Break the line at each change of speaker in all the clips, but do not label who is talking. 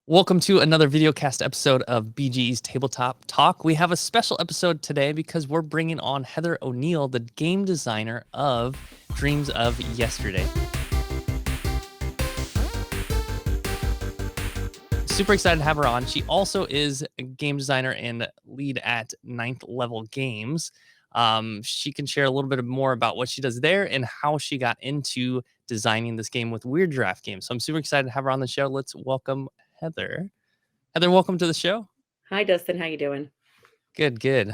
Welcome to another videocast episode of BGE's Tabletop Talk. We have a special episode today because we're bringing on Heather O'Neill, the game designer of Dreams of Yesterday. Super excited to have her on. She also is a game designer and lead at Ninth Level Games. She can share a little bit more about what she does there and how she got into designing this game with Wierd Giraffe Games. So I'm super excited to have her on the show. Let's welcome Heather. Heather, welcome to the show.
Hi, Dustin. How you doing?
Good.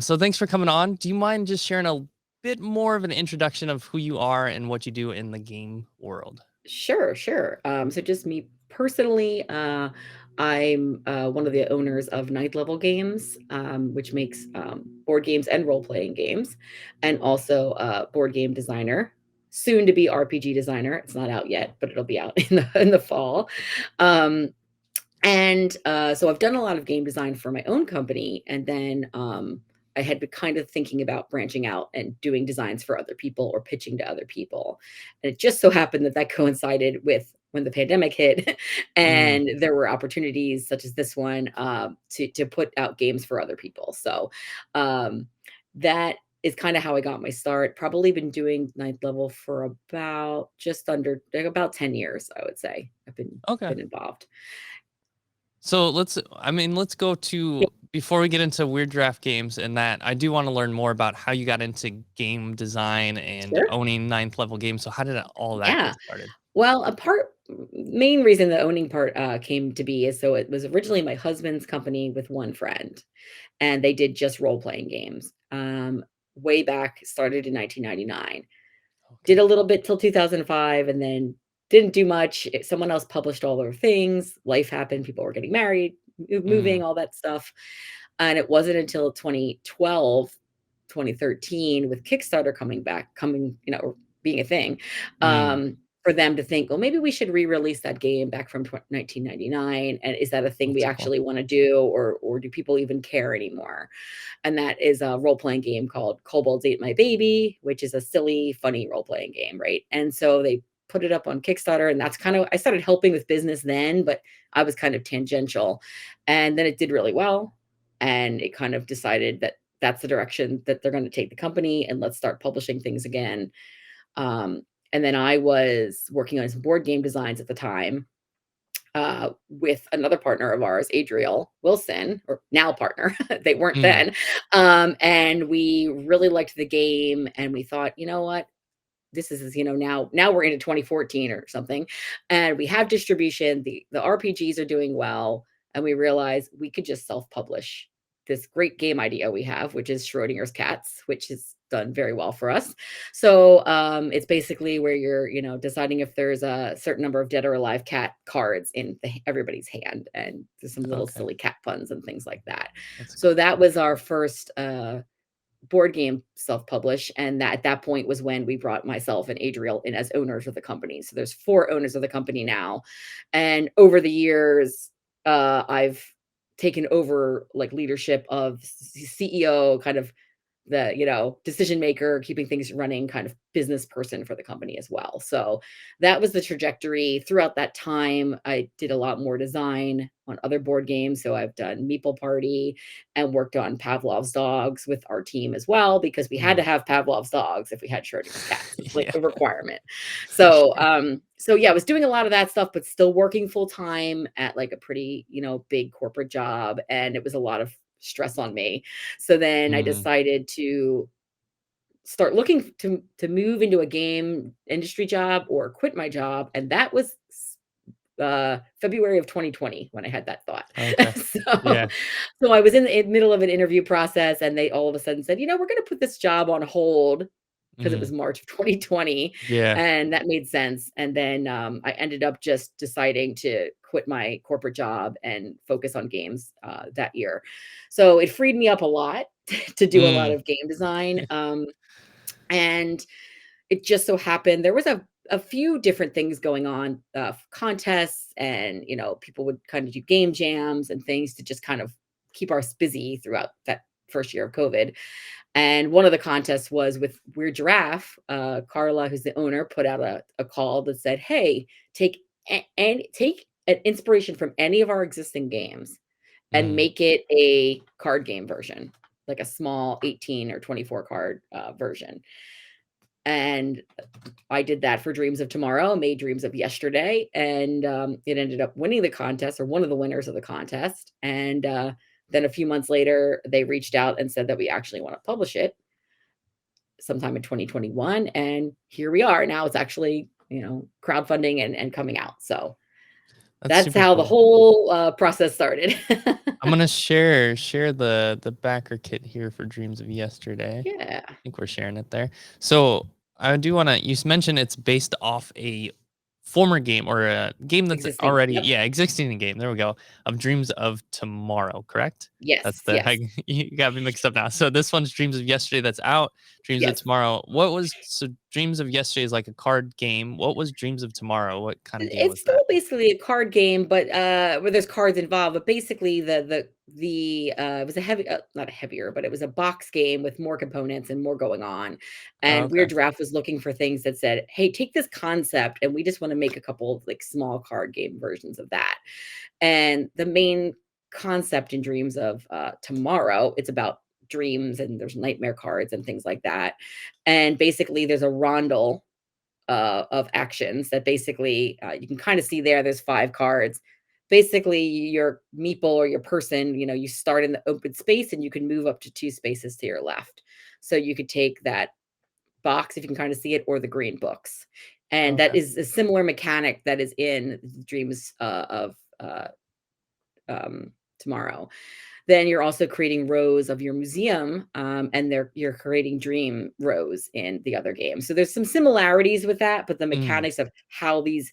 So thanks for coming on. Do you mind just sharing a bit more of an introduction of who you are and what you do in the game world?
Sure. So just me personally, I'm one of the owners of Ninth Level Games, which makes board games and role-playing games, and also a board game designer, soon to be RPG designer. It's not out yet, but it'll be out in the fall. So I've done a lot of game design for my own company, and then I had been kind of thinking about branching out and doing designs for other people or pitching to other people. And it just so happened that coincided with when the pandemic hit, and there were opportunities such as this one to put out games for other people. So that is kind of how I got my start. Probably been doing Ninth Level for about about 10 years, I would say. I've been involved.
So let's go to, before we get into Wierd Giraffe Games and that, I do want to learn more about how you got into game design and owning Ninth Level Games. So how did all that get started?
Well, main reason the owning part came to be is so it was originally my husband's company with one friend, and they did just role-playing games. Way back, started in 1999. Did a little bit till 2005, and then didn't do much. Someone else published all their things. Life happened. People were getting married, moving, all that stuff. And it wasn't until 2012, 2013, with Kickstarter being a thing, for them to think, well, maybe we should re-release that game back from 1999. And is that a thing we actually want to do, or do people even care anymore? And that is a role-playing game called Kobolds Ate My Baby, which is a silly, funny role-playing game, right? And so they put it up on Kickstarter, and that's kind of, I started helping with business then, but I was kind of tangential. And then it did really well. And it kind of decided that that's the direction that they're going to take the company, and let's start publishing things again. And then I was working on some board game designs at the time, with another partner of ours, Adriel Wilson, or now partner. They weren't then. And we really liked the game, and we thought, you know what? This is, now we're into 2014 or something, and we have distribution. The RPGs are doing well, and we realized we could just self-publish this great game idea we have, which is Schrodinger's Cats, which has done very well for us. So it's basically where you're, deciding if there's a certain number of dead or alive cat cards in everybody's hand, and there's some little silly cat puns and things like that. So that was our first board game self-publish, and that at that point was when we brought myself and Adriel in as owners of the company. So there's 4 owners of the company now, and over the years I've taken over like leadership of CEO, kind of the decision maker, keeping things running, kind of business person for the company as well. So that was the trajectory. Throughout that time, I did a lot more design on other board games. So I've done Meeple Party and worked on Pavlov's Dogs with our team as well, because we had to have Pavlov's Dogs if we had Schrodinger's Cats. It's like a requirement. So I was doing a lot of that stuff, but still working full time at like a pretty, big corporate job. And it was a lot of stress on me. So then I decided to start looking to move into a game industry job or quit my job. And that was February of 2020 when I had that thought. So I was in the middle of an interview process, and they all of a sudden said, we're going to put this job on hold, because it was March of 2020. And that made sense. And then I ended up just deciding to quit my corporate job and focus on games that year. So it freed me up a lot to do a lot of game design. And it just so happened there was a few different things going on, contests, and, people would kind of do game jams and things to just kind of keep us busy throughout that first year of COVID. And one of the contests was with Wierd Giraffe. Carla, who's the owner, put out a call that said, hey, take an inspiration from any of our existing games and
Mm.
make it a card game version, like a small 18 or 24 card version. And I did that for Dreams of Tomorrow, made Dreams of Yesterday, and it ended up winning the contest, or one of the winners of the contest. And then a few months later, they reached out and said that we actually want to publish it sometime in 2021. And here we are. Now it's actually, crowdfunding and coming out. So
That's
that's
super
how the
cool.
whole process started.
I'm gonna share the backer kit here for Dreams of Yesterday.
Yeah,
I think we're sharing it there. So I do want to. You mentioned it's based off a former game or a game that's
existing.
already,
Yep.
yeah, existing game. There we go. Of Dreams of Tomorrow, correct? That's
Yes.
the
Yes.
you got me mixed up now. So this one's Dreams of Yesterday that's out. Dreams of
Yes.
Tomorrow. What was so Dreams of Yesterday is like a card game. What was Dreams of Tomorrow? What kind of game
It's
was that?
still basically a card game, but where there's cards involved. But basically, the it was a heavy, not a heavier, but it was a box game with more components and more going on.
Oh,
And
okay.
Weird Giraffe was looking for things that said, "Hey, take this concept, and we just want to make a couple of like small card game versions of that." And the main concept in Dreams of Tomorrow, it's about dreams and there's nightmare cards and things like that. And basically, there's a rondel of actions that basically you can kind of see there. There's 5 cards. Basically, your meeple or your person, you start in the open space and you can move up to 2 spaces to your left. So you could take that box, if you can kind of see it, or the green books. And that
Okay.
is a similar mechanic that is in Dreams of Tomorrow. Then you're also creating rows of your museum, and you're creating dream rows in the other game. So there's some similarities with that, but the
Mm.
mechanics of how these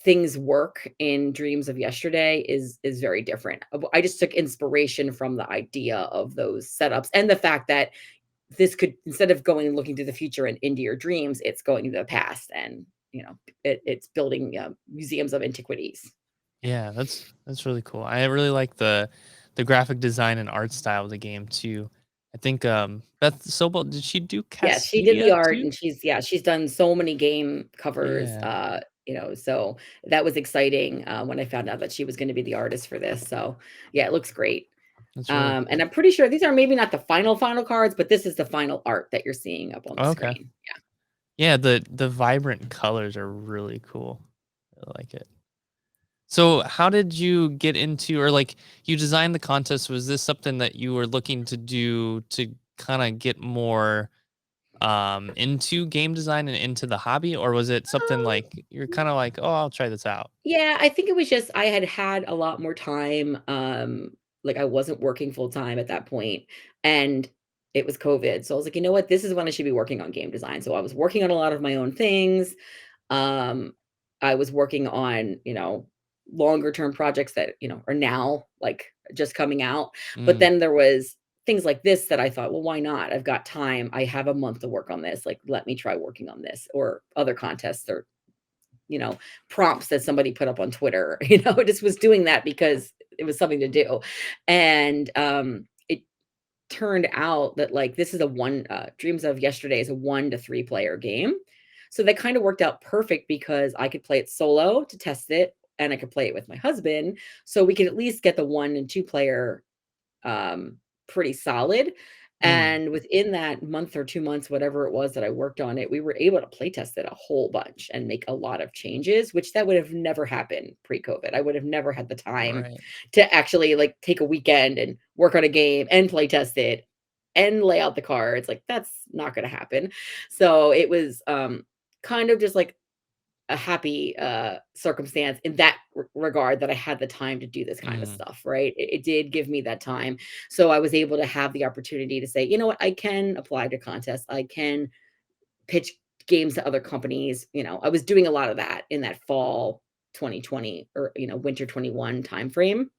things work in Dreams of Yesterday is very different. I just took inspiration from the idea of those setups and the fact that this could, instead of going and looking to the future and into your dreams, it's going into the past, and it's building museums of antiquities.
Yeah, that's really cool. I really like the graphic design and art style of the game too. I think Beth Sobel, did she do
Yes, she did the
Cascadia
art,
too?
and she's done so many game covers,
Yeah,
so that was exciting, when I found out that she was gonna be the artist for this. So, yeah, it looks great.
that's really
And
cool.
I'm pretty sure these are maybe not the final cards, but this is the final art that you're seeing up on the
Okay.
screen. Yeah.
Yeah, the vibrant colors are really cool. I like it. So, how did you get into, or like you designed the contest? Was this something that you were looking to do to kind of get more into game design and into the hobby, or was it something like you're kind of like, oh, I'll try this out?
Yeah, I think it was just I had a lot more time, like, I wasn't working full time at that point, and it was COVID, so I was like, "You know what? This is when I should be working on game design." So I was working on a lot of my own things. Um, I was working on, longer term projects that, are now, like, just coming out, but
Mm,
then there was things like this that I thought, "Well, why not? I've got time. I have a month to work on this, like, let me try working on this," or other contests, or you know, prompts that somebody put up on Twitter. It just was doing that because it was something to do. And it turned out that like this is a one Dreams of Yesterday is a 1 to 3 player game. So that kind of worked out perfect because I could play it solo to test it and I could play it with my husband. So we could at least get the 1 and 2 player um, pretty solid.
mm,
And within that month or 2 months, whatever it was that I worked on it, we were able to play test it a whole bunch and make a lot of changes, which that would have never happened pre-COVID. I would have never had the time
right.
to actually like take a weekend and work on a game and play test it and lay out the cards. Like that's not going to happen. So it was kind of just like a happy circumstance in that regard that I had the time to do this kind of
Mm,
stuff, right? It did give me that time. So I was able to have the opportunity to say, you know what, I can apply to contests. I can pitch games to other companies. I was doing a lot of that in that fall 2020 or, winter 21 timeframe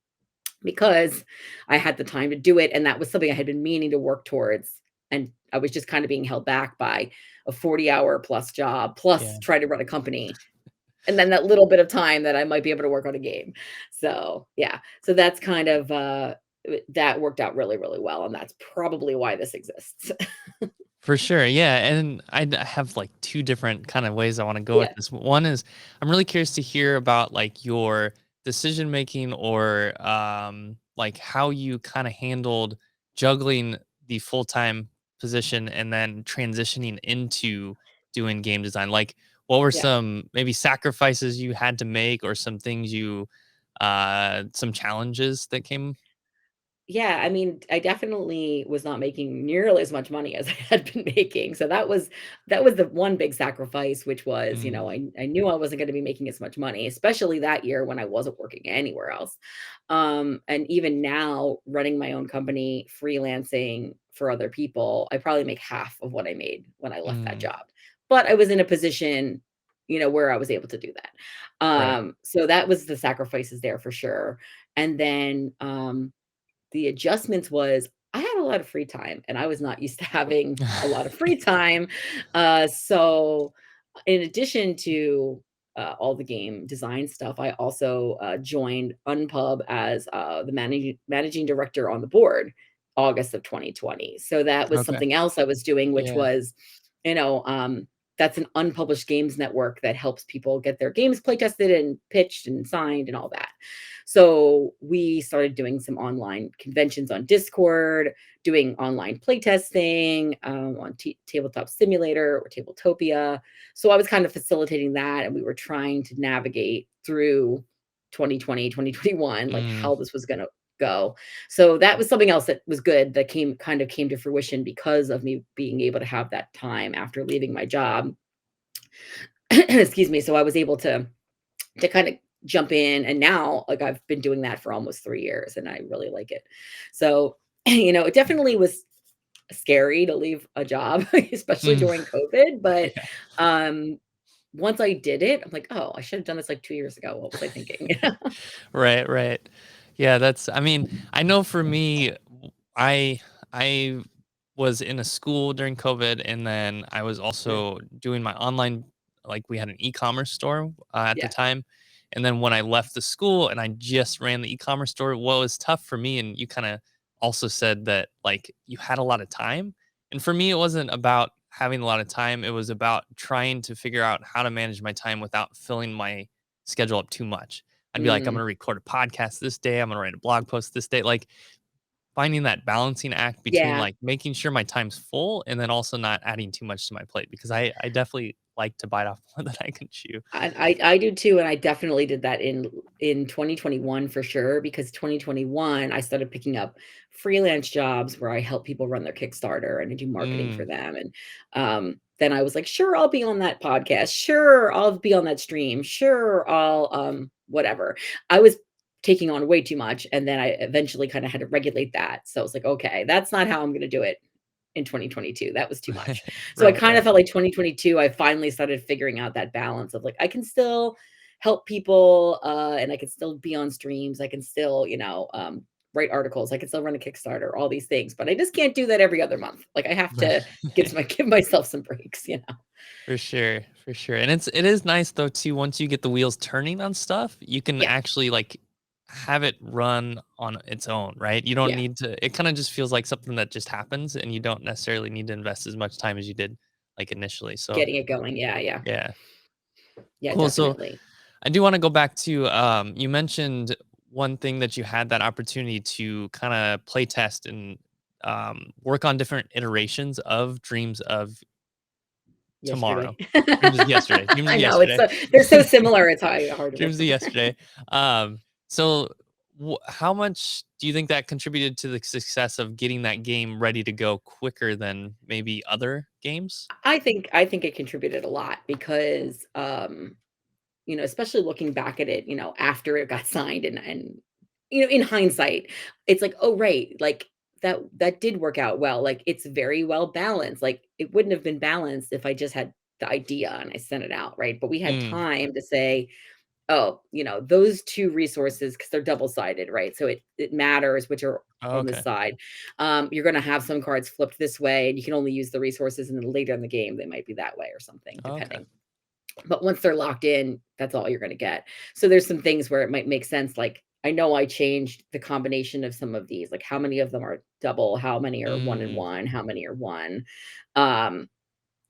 because I had the time to do it. And that was something I had been meaning to work towards. And I was just kind of being held back by a 40-hour plus job, plus
yeah.
try to run a company and then that little bit of time that I might be able to work on a game. So, yeah. So that's kind of that worked out really, really well, and that's probably why this exists.
For sure, yeah, and I have, like, 2 different kind of ways I wanna go with
Yeah,
this. One is, I'm really curious to hear about, like, your decision making or, like, how you kinda handled juggling the full-time position and then transitioning into doing game design. Like, what were
yeah.
some maybe sacrifices you had to make or some things you some challenges that came.
Yeah, I mean, I definitely was not making nearly as much money as I had been making. So that was the one big sacrifice, which was,
Mm,
I knew I wasn't going to be making as much money, especially that year when I wasn't working anywhere else. And even now, running my own company, freelancing for other people, I probably make half of what I made when I left that
mm,
job. But I was in a position, where I was able to do that.
right.
So that was the sacrifices there for sure. And then the adjustments was I had a lot of free time, and I was not used to having a lot of free time. So in addition to, all the game design stuff, I also, joined UNPUB as, the managing director on the board, August of 2020. So that was
Okay.
something else I was doing, which
Yeah.
was, you know, um, that's an unpublished games network that helps people get their games play tested and pitched and signed and all that. So we started doing some online conventions on Discord, doing online playtesting, on Tabletop Simulator or Tabletopia. So I was kind of facilitating that, and we were trying to navigate through 2020, 2021, like
Mm,
how this was going to go. So that was something else that was good that came to fruition because of me being able to have that time after leaving my job. Excuse me. So I was able to kind of jump in, and now like I've been doing that for almost 3 years and I really like it. So, it definitely was scary to leave a job, especially
mm.
during COVID, but
Yeah.
um once I did it, I'm like, "Oh, I should have done this like 2 years ago. What was I thinking?"
Right, right. Yeah, that's I mean, I know for me, I I was in a school during COVID, and then I was
Mm,
also doing my online like, we had an e-commerce store, at the
yeah.
time, and then when I left the school and I just ran the e-commerce store, what was tough for me, and you kinda also said that, like, you had a lot of time, and for me, it wasn't about having a lot of time, it was about trying to figure out how to manage my time without filling my schedule up too much. I'd be like, I'm
Mm,
gonna record a podcast this day. I'm gonna write a blog post this day. Like finding that balancing act between
yeah.
like making sure my time's full and then also not adding too much to my plate because I definitely like to bite off more than I can chew.
I do too, and I definitely did that in 2021 for sure, because 2021, I started picking up freelance jobs where I help people run their Kickstarter and I do marketing for
Mm,
them, and, then I was like, "Sure, I'll be on that podcast. Sure, I'll be on that stream. Sure, I'll, whatever." I was taking on way too much, and then I eventually kinda had to regulate that, so I was like, "Okay, that's not how I'm gonna do it in 2022. That was too much." So I
right,
kind
right,
of felt like 2022, I finally started figuring out that balance of like, I can still help people, and I can still be on streams. I can still, write articles. I can still run a Kickstarter, all these things, but I just can't do that every other month. Like I have
right.
to give myself some breaks.
For sure, for sure. And it is nice though too, once you get the wheels turning on stuff, you can
Yeah.
actually like have it run on its own, right? You don't
Yeah.
need to it kind of just feels like something that just happens and you don't necessarily need to invest as much time as you did like initially. So,
Getting it going. Yeah. Yeah.
yeah.
Yeah.
Cool. So,
Definitely.
I do want to go back to you mentioned one thing that you had that opportunity to kind of play test and work on different iterations of Dreams of
Yesterday.
Tomorrow. Dreams of Yesterday. Dreams of
I know it's
Yesterday.
so, they're so similar. It's hard to
Dreams of
remember.
Yesterday. So how much do you think that contributed to the success of getting that game ready to go quicker than maybe other games?
I think it contributed a lot because especially looking back at it, after it got signed and in hindsight, it's like, "Oh, right, like, that did work out well." Like, it's very well balanced. Like, it wouldn't have been balanced if I just had the idea and I sent it out, right? But we had
Mm,
time to say, "Oh, those 2 resources, because 'cause they're double-sided, right? So it matters which are on this
okay.
side. You're gonna have some cards flipped this way, and you can only use the resources, and then later in the game, they might be that way or something,
Okay.
depending. But once they're locked in, that's all you're gonna get. So there's some things where it might make sense, like, I know I changed the combination of some of these, like how many of them are double, how many are one and
Mm,
one, how many are one. Um,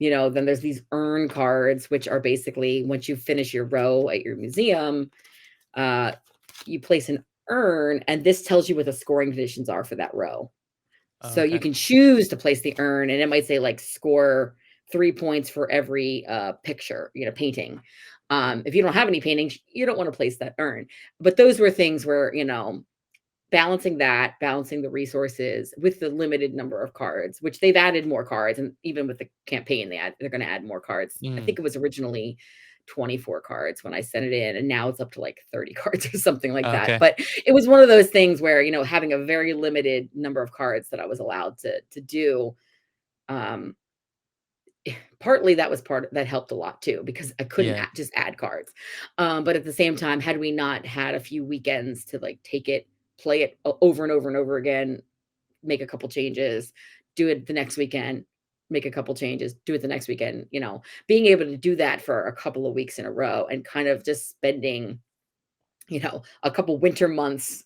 then there's these earn cards, which are basically once you finish your row at your museum, uh, you place an urn, and this tells you what the scoring conditions are for that row. So you
okay.
can choose to place the urn, and it might say like score 3 points for every picture, painting. If you don't have any paintings, you don't want to place that urn. But those were things where, balancing the resources with the limited number of cards, which they've added more cards, and even with the campaign, they're going to add more cards. I
Mm,
think it was originally 24 cards when I sent it in, and now it's up to like 30 cards or something like that.
okay.
But it was one of those things where, having a very limited number of cards that I was allowed to do, um, partly that was part that helped a lot too, because I couldn't
Yeah.
just add cards. But at the same time, had we not had a few weekends to like take it, play it over and over and over again, make a couple changes, do it the next weekend, make a couple changes, do it the next weekend, being able to do that for a couple of weeks in a row and kind of just spending, a couple winter months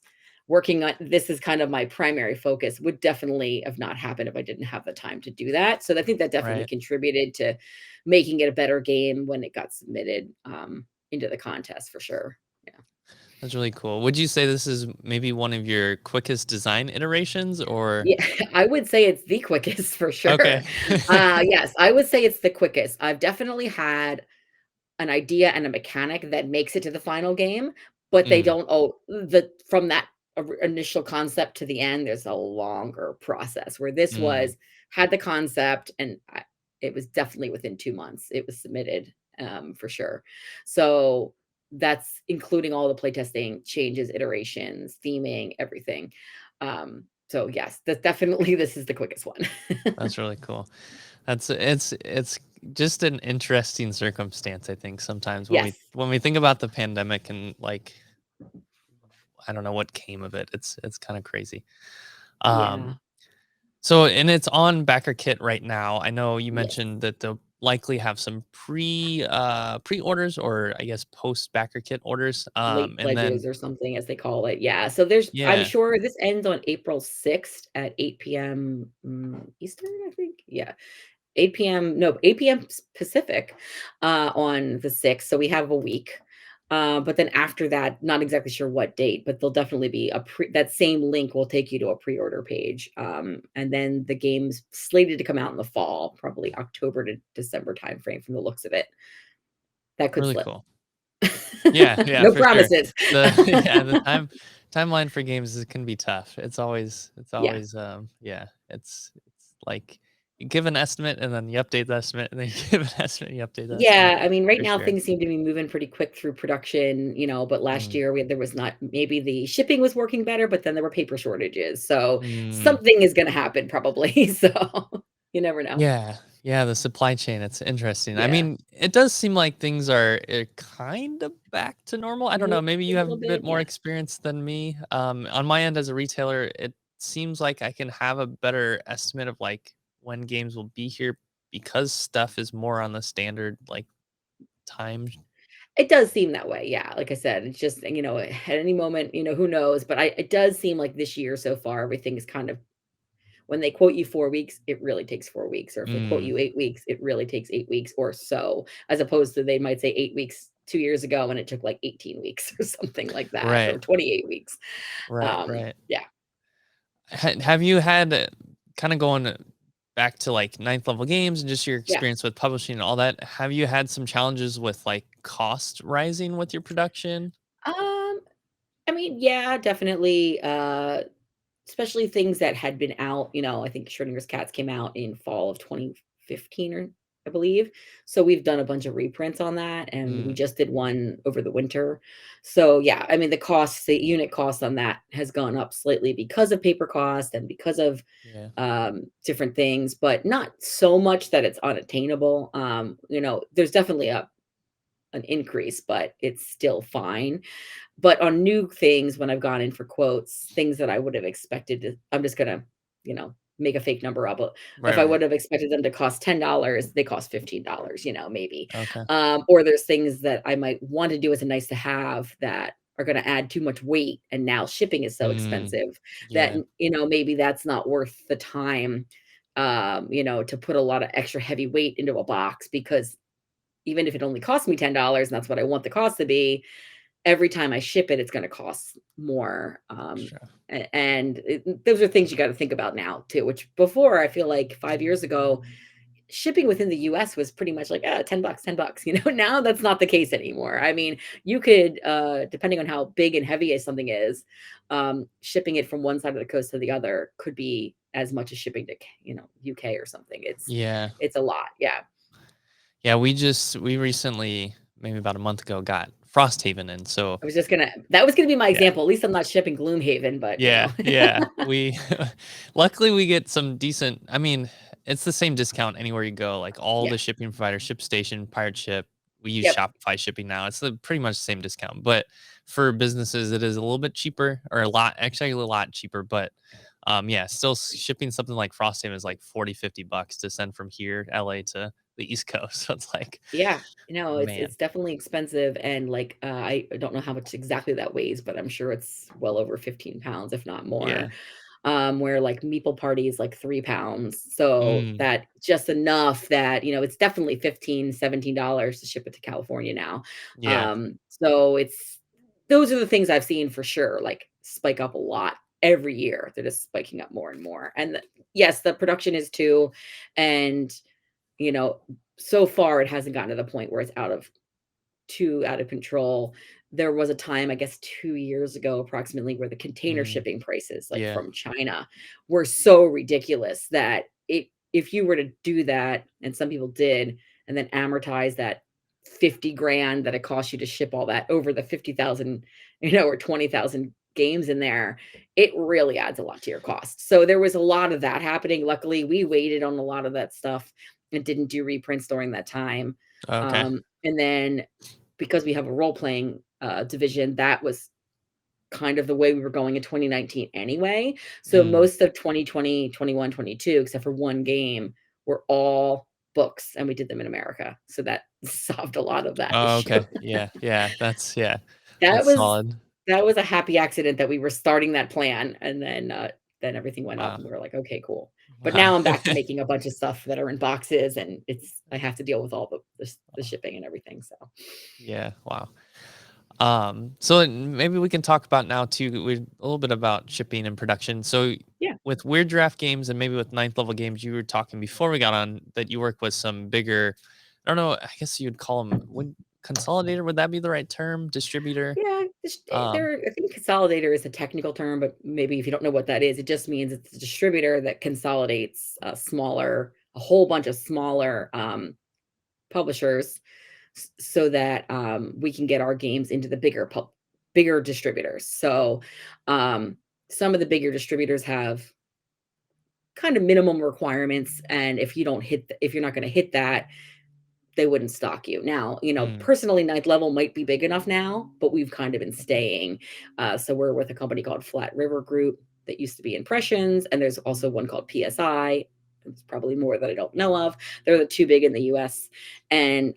working on this is kind of my primary focus would definitely have not happened if I didn't have the time to do that. So I think that definitely
Right.
contributed to making it a better game when it got submitted into the contest for sure. Yeah.
That's really cool. Would you say this is maybe one of your quickest design iterations or
Yeah, I would say it's the quickest for
okay.
sure. Yes, I would say it's the quickest. I've definitely had an idea and a mechanic that makes it to the final game, but they
Mm,
don't the from that initial concept to the end, there's a longer process where this
mm,
had the concept and it was definitely within 2 months. It was submitted for sure. So that's including all the playtesting changes, iterations, theming, everything. So yes, that's definitely this is the quickest one.
that's really cool. It's just an interesting circumstance, I think, sometimes when we
Yes.
when we think about the pandemic and like I don't know what came of it. It's kind of crazy.
Yeah.
Um so and it's on Backer Kit right now. I know you
Yes.
mentioned that they'll likely have some pre-orders or I guess post Backer Kit orders.
Late
And then
pledges or something as they call it, yeah, so I'm
yeah,
sure this ends on April 6th at 8 p.m. Eastern, I think? Yeah, 8 PM no, 8 PM Pacific, on the 6th, so we have a week, but then after that, not exactly sure what date, but there'll definitely be that same link will take you to a pre-order page, and then the game's slated to come out in the fall, probably October to December timeframe from the looks of it. That could
really
slip.
cool. Yeah, yeah,
No
for sure.
promises.
The timeline for games can be tough. It's
Yeah.
always yeah, it's like you give an estimate and then you update the estimate and then you give an estimate, you update the estimate
Yeah, I mean, right
for
now
sure.
things seem to be moving pretty quick through production, but last
Mm,
year there was not maybe the shipping was working better, but then there were paper shortages. So
mm,
something is going to happen probably. So you never know.
yeah, yeah, the supply chain, it's interesting. I
Yeah.
mean, it does seem like things are kind of back to normal. I don't
Maybe
know, maybe
a
you have a
little bit.
bit more
Yeah.
experience than me. On my end as a retailer, it seems like I can have a better estimate of like when games will be here because stuff is more on the standard like time.
It does seem that way. Yeah. Like I said, it's just, at any moment, who knows, but it does seem like this year so far, everything is kind of when they quote you 4 weeks, it really takes 4 weeks, or if they quote
Mm,
you 8 weeks, it really takes 8 weeks or so, as opposed to they might say 8 weeks 2 years ago and it took like 18 weeks or something like that, or
right,
28 weeks.
right, right.
Yeah.
Have you had kind of going back to like ninth level games and just your
Yeah.
experience with publishing and all that? Have you had some challenges with like cost rising with your production?
Um, I mean, yeah, definitely, especially things that had been out, I think Schrodinger's Cats came out in fall of 2015 or I believe. So we've done a bunch of reprints on that and we
Mm,
just did one over the winter. So yeah, I mean the unit cost on that has gone up slightly because of paper cost and because of
yeah,
different things, but not so much that it's unattainable. There's definitely an increase, but it's still fine. But on new things, when I've gone in for quotes, things that I would have expected to I'm just gonna, make a fake number up. If
right,
I
right.
would have expected them to cost $10, they cost $15, maybe.
Okay.
Or there's things that I might want to do as a nice to have that are going to add too much weight, and now shipping is so
Mm,
expensive that,
yeah.
maybe that's not worth the time, to put a lot of extra heavy weight into a box, because even if it only costs me $10 and that's what I want the cost to be, every time I ship it, it's going to cost more.
Sure.
Those are things you got to think about now too, which before, I feel like 5 years ago, shipping within the US was pretty much like, $10, $10. Now that's not the case anymore. I mean, you could, depending on how big and heavy something is, shipping it from one side of the coast to the other could be as much as shipping to, UK or something.
Yeah.
It's a lot. Yeah.
Yeah, we recently, maybe about a month ago, got Frosthaven, and so
That was gonna be my
yeah.
example. At least I'm not shipping Gloomhaven, but
Yeah, yeah. We luckily we get some decent, I mean, it's the same discount anywhere you go. Like all
Yeah.
the shipping providers, ShipStation, Pirate Ship. We use
Yep.
Shopify shipping now. It's pretty much the same discount. But for businesses, it is a little bit cheaper, or actually a lot cheaper. But yeah, still shipping something like Frosthaven is like 40, $50 to send from here, LA, to the East Coast. So it's like,
Yeah. It's
man,
definitely expensive, and, like, I don't know how much exactly that weighs, but I'm sure it's well over 15 pounds, if not more.
yeah.
Where, like, Meeple Party is, like, 3 pounds. So
Mm,
that just enough that, it's definitely 15, $17 to ship it to California now.
yeah.
So those are the things I've seen for sure, like, spike up a lot every year. They're just spiking up more and more. And yes, the production is too. And, you know, so far it hasn't gotten to the point where it's too out of control. There was a time, I guess 2 years ago approximately, where the container
Mm,
shipping prices, like,
yeah.
from China, were so ridiculous that if you were to do that, and some people did, and then amortize that 50 grand that it costs you to ship all that over the 50,000, or 20,000 games in there, it really adds a lot to your cost. So there was a lot of that happening. Luckily, we waited on a lot of that stuff and didn't do reprints during that time.
Okay.
And then, because we have a role playing division, that was kind of the way we were going in 2019 anyway. So
Mm.
most of 2020, 21, 22, except for one game, were all books, and we did them in America. So that solved a lot of that
Oh,
issue.
okay. Yeah, yeah, yeah,
That
that's
was
solid.
that was a happy accident that we were starting that plan, and then everything went up
Wow.
and we were like, okay, cool. But
Wow.
now I'm back to making a bunch of stuff that are in boxes, and I have to deal with all the shipping and everything. So
Yeah, wow. So maybe we can talk about now too, a little bit about shipping and production. So
yeah.
with Weird Draft Games and maybe with ninth level games, you were talking before we got on that you work with some bigger, I don't know, I guess you'd call them, would consolidator, would that be the right term? Distributor?
Yeah,
Um,
I think consolidator is a technical term, but maybe if you don't know what that is, it just means it's a distributor that consolidates a whole bunch of smaller publishers, so that we can get our games into the bigger distributors. So some of the bigger distributors have kind of minimum requirements, and if you're not going to hit that, they wouldn't stock you. Now,
mm,
personally, ninth level might be big enough now, but we've kind of been staying. So we're with a company called Flat River Group that used to be Impressions, and there's also one called PSI. There's probably more that I don't know of. They're the two big in the US. And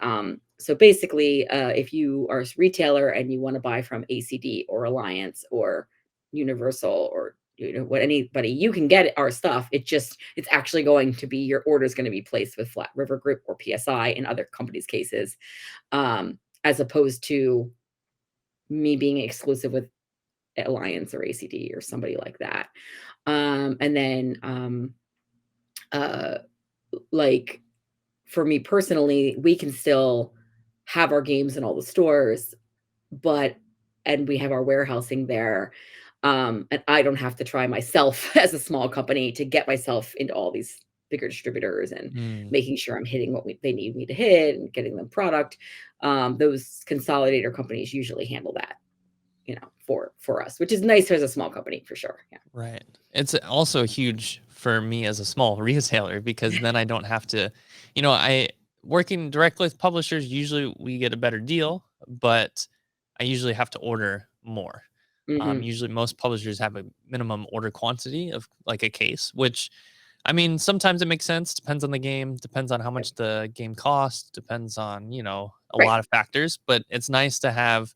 so basically, if you are a retailer and you want to buy from ACD or Alliance or Universal, or what, anybody, you can get our stuff. It's actually going to be, your order is going to be placed with Flat River Group or PSI in other companies' cases, as opposed to me being exclusive with Alliance or ACD or somebody like that. And then uh like, for me personally, we can still have our games in all the stores, but and we have our warehousing there. And I don't have to try myself as a small company to get myself into all these bigger distributors and
mm,
making sure I'm hitting what they need me to hit and getting them product. Those consolidator companies usually handle that, for us, which is nice as a small company for sure. Yeah.
right. It's also huge for me as a small retailer because then I don't have to, I working directly with publishers, usually we get a better deal, but I usually have to order more.
Hmm.
Usually most publishers have a minimum order quantity of like a case, which I mean, sometimes it makes sense, depends on the game, depends on how
Yep.
much the game costs, depends on, a
Right.
lot of factors, but it's nice to have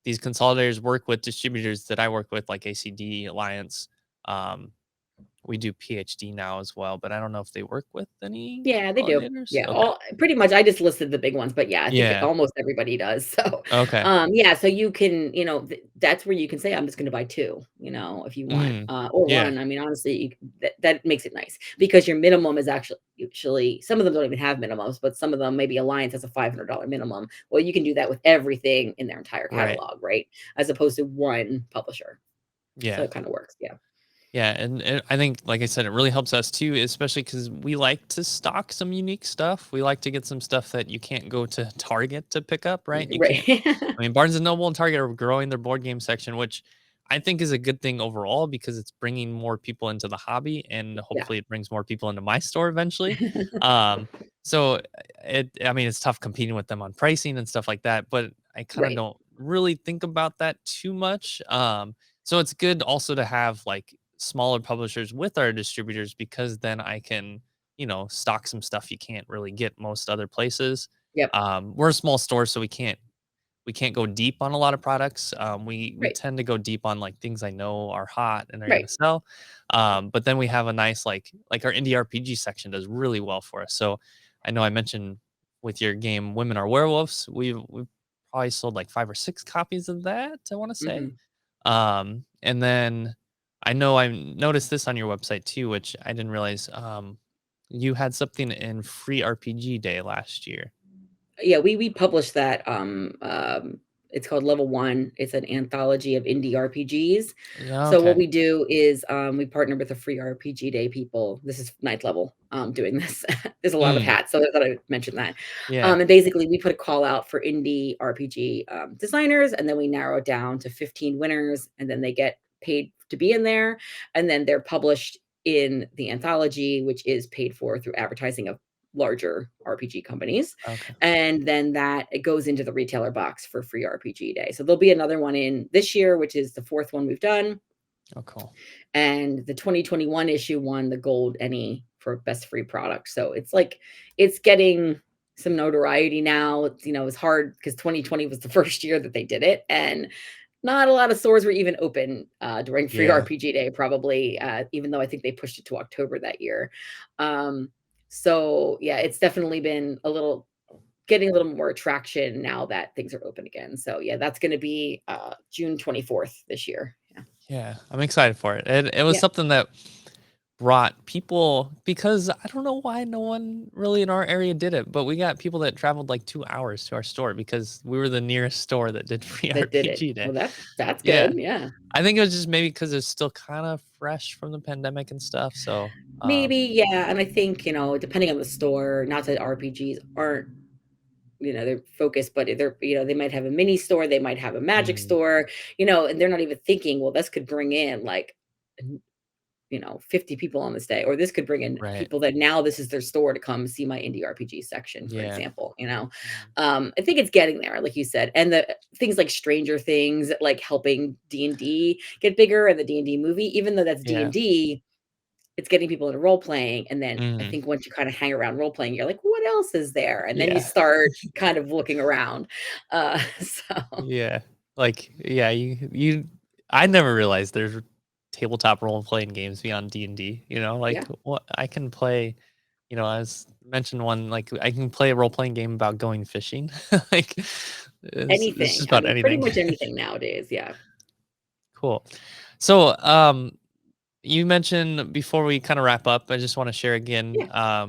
these consolidators work with distributors that I work with, like ACD Alliance. Um, we do PhD now as well, but I don't know if they work with any
Yeah, they do.
consolidators.
Yeah,
Okay.
all pretty much I just listed the big ones, but yeah, I think
Yeah.
almost everybody does. So,
Okay.
yeah, so you can, that's where you can say, "I'm just gonna buy 2," if you want,
Mm.
or
Yeah.
1. I mean, honestly, that makes it nice because your minimum is actually some of them don't even have minimums, but some of them, maybe Alliance has a $500 minimum. Well, you can do that with everything in their entire
Right.
catalog, right? As opposed to 1 publisher. So
Yeah.
it kinda works, yeah.
Yeah, and I think, like I said, it really helps us too, especially because we like to stock some unique stuff. We like to get some stuff that you can't go to Target to pick up, right? You
Right.
can't. I mean, Barnes and Noble and Target are growing their board game section, which I think is a good thing overall because it's bringing more people into the hobby, and
Yeah.
hopefully, it brings more people into my store eventually. Um, so I mean, it's tough competing with them on pricing and stuff like that, but I kind of
Right.
don't really think about that too much. So it's good also to have like smaller publishers with our distributors because then I can, stock some stuff you can't really get most other places.
Yep.
We're a small store, so we can't go deep on a lot of products. We
Right.
tend to go deep on like things I know are hot and are going
Right.
to sell. But then we have a nice like our indie RPG section does really well for us. So I know I mentioned with your game Women Are Werewolves, we've probably sold like 5 or 6 copies of that, I want to say.
Mhm.
And then I know I noticed this on your website too, which I didn't realize. You had something in Free RPG Day last year.
Yeah, we published that, it's called Level 1. It's an anthology of indie RPGs.
Yeah,
So what
okay.
we do is, we partner with the Free RPG Day people. This is ninth level, doing this. There's a lot of
Mm,
hats, so I thought I'd mention that.
yeah.
And basically, we put a call out for indie RPG, designers, and then we narrow it down to 15 winners, and then they get paid to be in there, and then they're published in the anthology, which is paid for through advertising of larger RPG companies.
Okay.
And then that it goes into the retailer box for Free RPG Day. So there'll be another one in this year, which is the 4th one we've done.
Oh, cool.
And the 2021 issue won the gold Any for best free product. So it's like it's getting some notoriety now. It's hard because 2020 was the first year that they did it. And not a lot of stores were even open during Free
Yeah.
RPG Day, probably, even though I think they pushed it to October that year. Um, so yeah, it's definitely been getting a little more traction now that things are open again. So yeah, that's going to be June 24th this year. Yeah.
Yeah. I'm excited for it. It was
Yeah.
something that brought people because I don't know why no one really in our area did it, but we got people that traveled like 2 hours to our store because we were the nearest store that did free
That did it.
RPG Day.
Well, that's
Yeah.
good. Yeah.
I think it was just maybe because it's still kind of fresh from the pandemic and stuff. So,
Maybe, yeah. And I think, depending on the store, not that RPGs aren't, they're focused, but they might have a mini store, they might have a magic
mm,
store, and they're not even thinking, well, this could bring in like 50 people on this day, or this could bring in
right.
people that now this is their store to come see my indie RPG section, for
Yeah.
example.
Mhm.
I think it's getting there, like you said, and the things like Stranger Things, like helping D&D get bigger, and the D&D movie, even though that's
Yeah.
D&D, it's getting people into role playing, and then I
Mm,
think once you kind of hang around role playing, you're like, what else is there? And then you
yeah.
start kind of looking around. So
Yeah. Like, yeah, I never realized there's tabletop role playing games beyond D&D, like
yeah,
what I can play, I was mentioned one, like I can play a role playing game about going fishing. Like it's
anything.
just
I
about
mean, pretty
anything.
much anything nowadays. Yeah,
Cool. So, you mentioned before we kind of wrap up, I just want to share again,
yeah,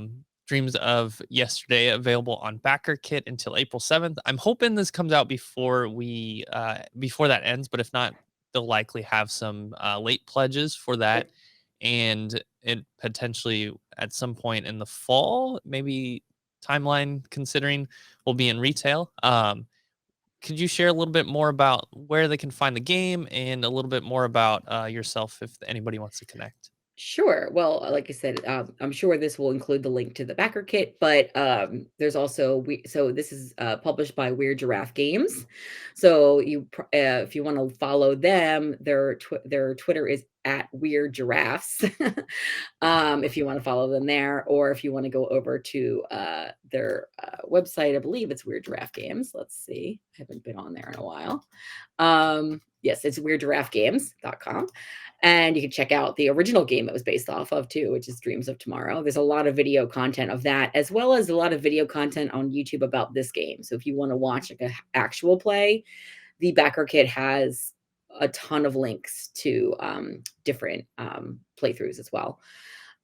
Dreams of Yesterday available on Backer Kit until April 7th. I'm hoping this comes out before that ends, but if not, they'll likely have some late pledges for that,
right.
and it potentially at some point in the fall, maybe timeline considering, will be in retail. Could you share a little bit more about where they can find the game and a little bit more about yourself if anybody wants to connect?
Sure. Well, like I said, I'm sure this will include the link to the backer kit, but there's also so this is published by Weird Giraffe Games. So if you want to follow them, their Twitter is at Weird Giraffes. If you want to follow them there, or if you want to go over to their website, I believe it's Weird Giraffe Games. Let's see. I haven't been on there in a while. Yes, it's weirdgiraffegames.com. And you can check out the original game it was based off of too, which is Dreams of Tomorrow. There's a lot of video content of that, as well as a lot of video content on YouTube about this game. So if you want to watch like an actual play, the backer kit has a ton of links to different playthroughs as well.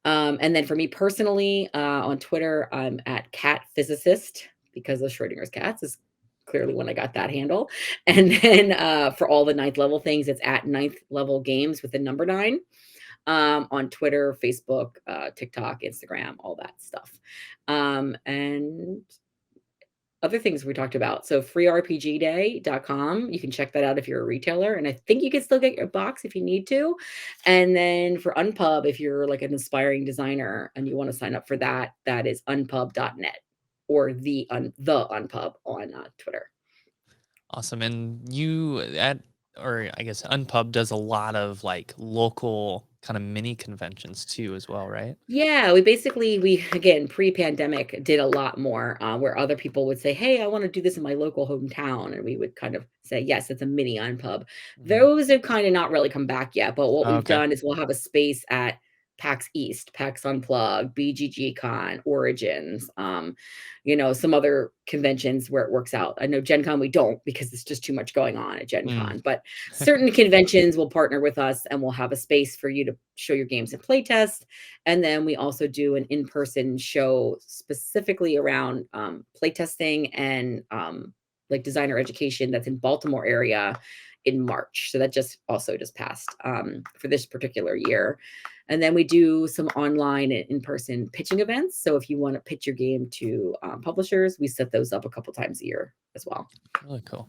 And then for me personally, on Twitter, I'm at Cat Physicist because of Schrodinger's cats is clearly when I got that handle. And then for all the ninth level things, it's at ninth level games with the number 9 on Twitter, Facebook, TikTok, Instagram, all that stuff. And other things we talked about. So freerpgday.com. You can check that out if you're a retailer. And I think you can still get your box if you need to. And then for UNPUB, if you're like an aspiring designer and you want to sign up for that, that is unpub.net or the UNPUB on Twitter.
Awesome. And you or I guess Unpub does a lot of like local kind of mini conventions too, as well, right?
Yeah, we again pre-pandemic did a lot more where other people would say, "Hey, I want to do this in my local hometown," and we would kind of say, "Yes, it's a mini unpub."
Mhm.
Those have kind of not really come back yet, but what we've
Okay.
done is we'll have a space at PAX East, PAX Unplugged, BGG Con, Origins, some other conventions where it works out. I know Gen Con we don't because there's just too much going on at Gen
Mm.
Con, but certain conventions will partner with us and we'll have a space for you to show your games and play test. And then we also do an in-person show specifically around playtesting and like designer education that's in Baltimore area in March. So that just passed for this particular year. And then we do some online and in-person pitching events. So if you want to pitch your game to publishers, we set those up a couple times a year as well.
Really cool.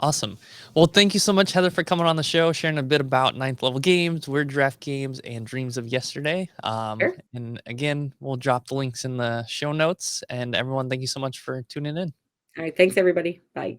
Awesome. Well, thank you so much, Heather, for coming on the show, sharing a bit about ninth level games, Weird Draft games, and Dreams of Yesterday.
Sure.
And again, we'll drop the links in the show notes. And everyone, thank you so much for tuning in.
All right. Thanks, everybody. Bye.